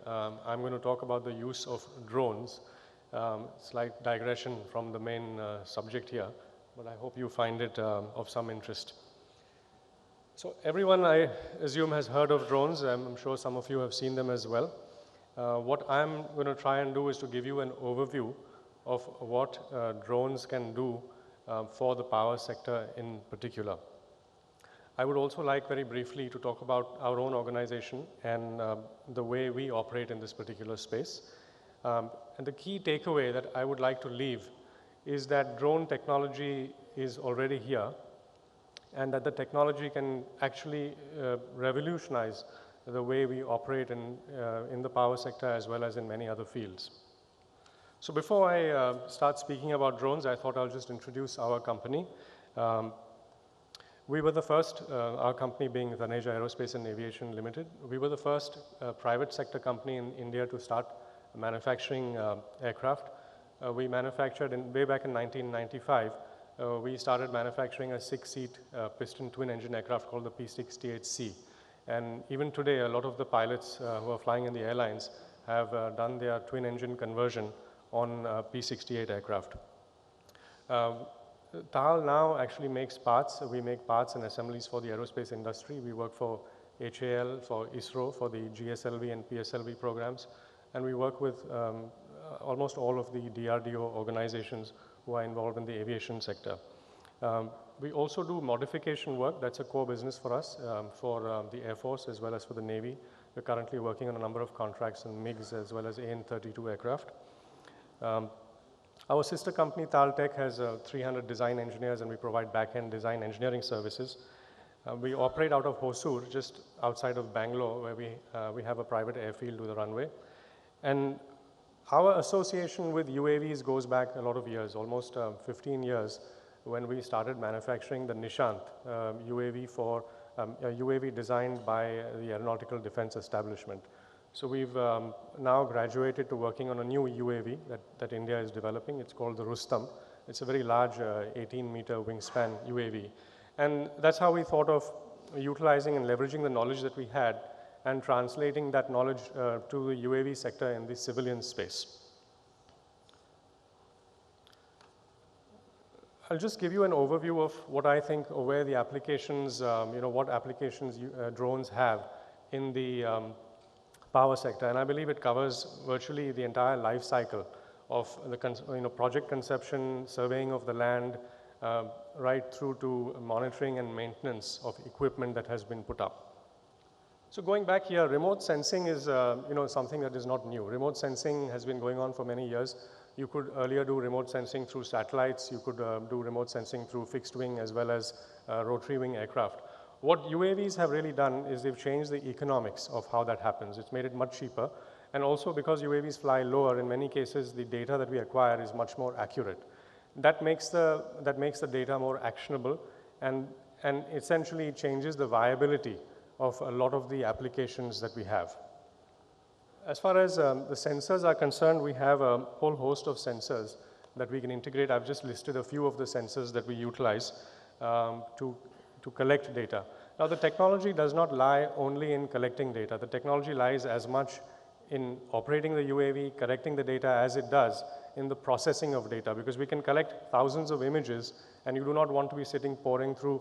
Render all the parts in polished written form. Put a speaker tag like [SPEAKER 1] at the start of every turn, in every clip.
[SPEAKER 1] I'm going to talk about the use of drones. Slight digression from the main subject here, but I hope you find it of some interest. So everyone, I assume, has heard of drones. I'm sure some of you have seen them as well. What I'm going to try and do is to give you an overview of what drones can do for the power sector in particular. I would also like very briefly to talk about our own organization and the way we operate in this particular space. And the key takeaway that I would like to leave is that drone technology is already here and that the technology can actually revolutionize the way we operate in the power sector as well as in many other fields. So before I start speaking about drones, I thought I'll just introduce our company. We were the first, our company being Taneja Aerospace Aviation Limited, we were the first private sector company in India to start manufacturing aircraft. We manufactured way back in 1995, we started manufacturing a 6-seat piston twin engine aircraft called the P-68C. And even today, a lot of the pilots who are flying in the airlines have done their twin engine conversion on P-68 aircraft. TAL now actually makes parts. We make parts and assemblies for the aerospace industry. We work for HAL, for ISRO, for the GSLV and PSLV programs. And we work with almost all of the DRDO organizations who are involved in the aviation sector. We also do modification work. That's a core business for us, for the Air Force as well as for the Navy. We're currently working on a number of contracts in MiGs as well as AN-32 aircraft. Our sister company, TAL Tech, has 300 design engineers, and we provide back-end design engineering services. We operate out of Hosur, just outside of Bangalore, where we have a private airfield with a runway. And our association with UAVs goes back a lot of years, almost 15 years, when we started manufacturing the Nishant UAV for a UAV designed by the Aeronautical Defense Establishment. So we've now graduated to working on a new UAV that India is developing. It's called the Rustam. It's a very large 18-meter wingspan UAV. And that's how we thought of utilizing and leveraging the knowledge that we had and translating that knowledge to the UAV sector in the civilian space. I'll just give you an overview of what I think, or where the applications, what applications drones have in the power sector, and I believe it covers virtually the entire life cycle of the project conception, surveying of the land, right through to monitoring and maintenance of equipment that has been put up. So going back here, remote sensing is something that is not new. Remote sensing has been going on for many years. You could earlier do remote sensing through satellites. You could do remote sensing through fixed wing as well as rotary wing aircraft. What UAVs have really done is they've changed the economics of how that happens. It's made it much cheaper. And also because UAVs fly lower, in many cases, the data that we acquire is much more accurate. That makes the data more actionable and essentially changes the viability of a lot of the applications that we have. As far as the sensors are concerned, we have a whole host of sensors that we can integrate. I've just listed a few of the sensors that we utilize to collect data. Now, the technology does not lie only in collecting data. The technology lies as much in operating the UAV, collecting the data as it does in the processing of data, because we can collect thousands of images, and you do not want to be sitting poring through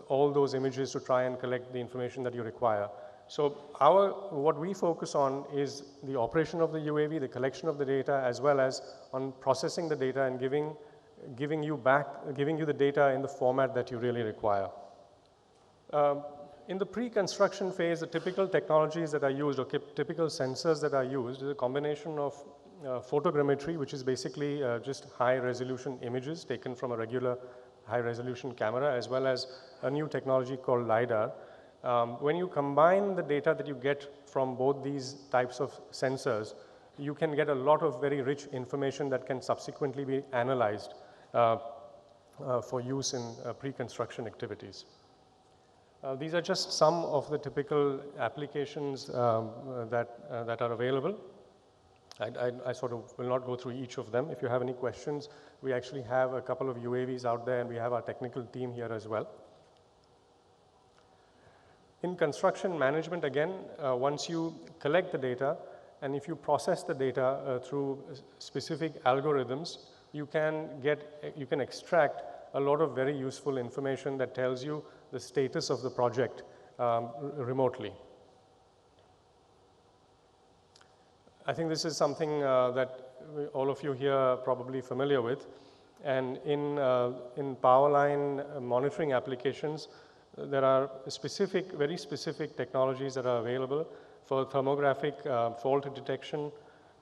[SPEAKER 1] all those images to try and collect the information that you require. So what we focus on is the operation of the UAV, the collection of the data, as well as on processing the data and giving you the data in the format that you really require. In the pre-construction phase, the typical technologies that are used, or typical sensors that are used, is a combination of photogrammetry, which is basically just high-resolution images taken from a regular high-resolution camera, as well as a new technology called LiDAR. When you combine the data that you get from both these types of sensors, you can get a lot of very rich information that can subsequently be analyzed for use in pre-construction activities. These are just some of the typical applications that are available. I sort of will not go through each of them. If you have any questions, we actually have a couple of UAVs out there, and we have our technical team here as well. In construction management, again, once you collect the data And if you process the data through specific algorithms, you can extract a lot of very useful information that tells you the status of the project remotely. I think this is something that all of you here are probably familiar with. And in power line monitoring applications, there are very specific technologies that are available for thermographic fault detection,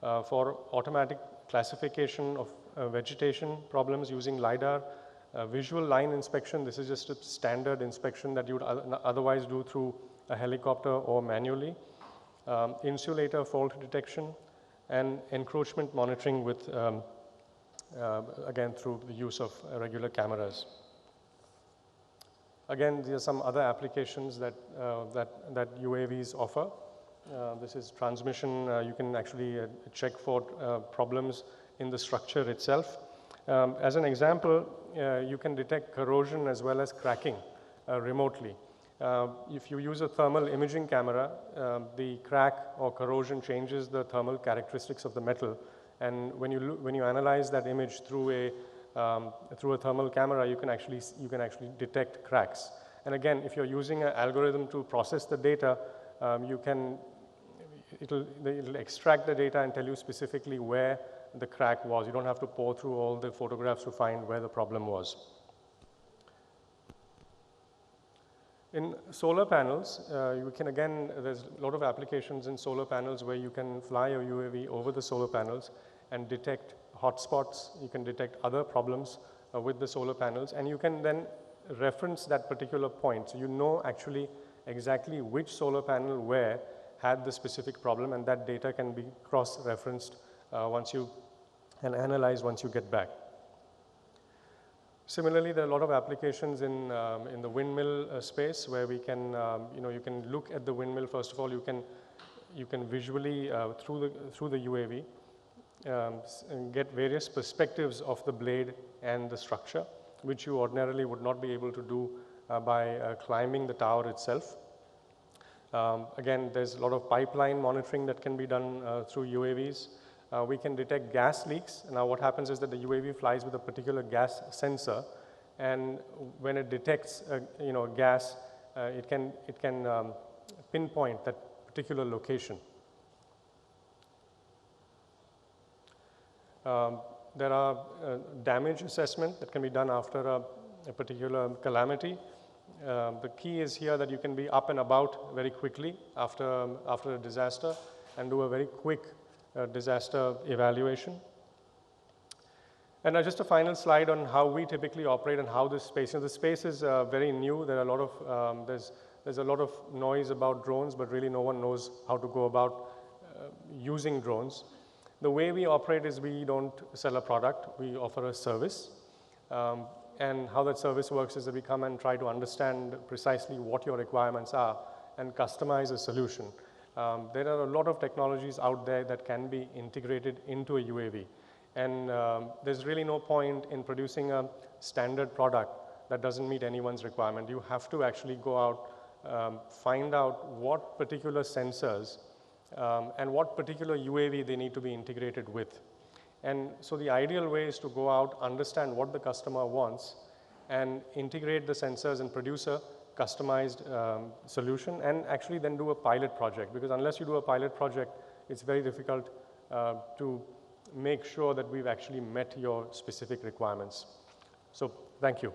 [SPEAKER 1] for automatic classification of vegetation problems using LiDAR, visual line inspection. This is just a standard inspection that you would otherwise do through a helicopter or manually. Insulator fault detection, and encroachment monitoring with, again, through the use of regular cameras. Again, there are some other applications that UAVs offer. This is transmission. You can actually check for problems in the structure itself. As an example, you can detect corrosion as well as cracking remotely. If you use a thermal imaging camera, the crack or corrosion changes the thermal characteristics of the metal. And when you analyze that image through a thermal camera, you can actually detect cracks. And again, if you're using an algorithm to process the data, it'll extract the data and tell you specifically where the crack was. You don't have to pour through all the photographs to find where the problem was. In solar panels, there's a lot of applications in solar panels where you can fly a UAV over the solar panels and detect hotspots. You can detect other problems with the solar panels, and you can then reference that particular point. So you know actually exactly which solar panel where had the specific problem, and that data can be cross-referenced and analyzed once you get back. Similarly, there are a lot of applications in the windmill space where we can, you can look at the windmill. First of all, you can visually through the UAV get various perspectives of the blade and the structure, which you ordinarily would not be able to do by climbing the tower itself. Again, there's a lot of pipeline monitoring that can be done through UAVs. We can detect gas leaks. Now what happens is that the UAV flies with a particular gas sensor, and when it detects gas, it can pinpoint that particular location. There are damage assessment that can be done after a particular calamity. The key is here that you can be up and about very quickly after a disaster and do a very quick disaster evaluation. And just a final slide on how we typically operate and how this space. The space is very new. There are a lot of there's a lot of noise about drones, but really no one knows how to go about using drones. The way we operate is we don't sell a product. We offer a service. And how that service works is that we come and try to understand precisely what your requirements are and customize a solution. There are a lot of technologies out there that can be integrated into a UAV. And there's really no point in producing a standard product that doesn't meet anyone's requirement. You have to actually go out, find out what particular sensors and what particular UAV they need to be integrated with. And so the ideal way is to go out, understand what the customer wants, and integrate the sensors and produce a customized solution, and actually then do a pilot project. Because unless you do a pilot project, it's very difficult to make sure that we've actually met your specific requirements. So thank you.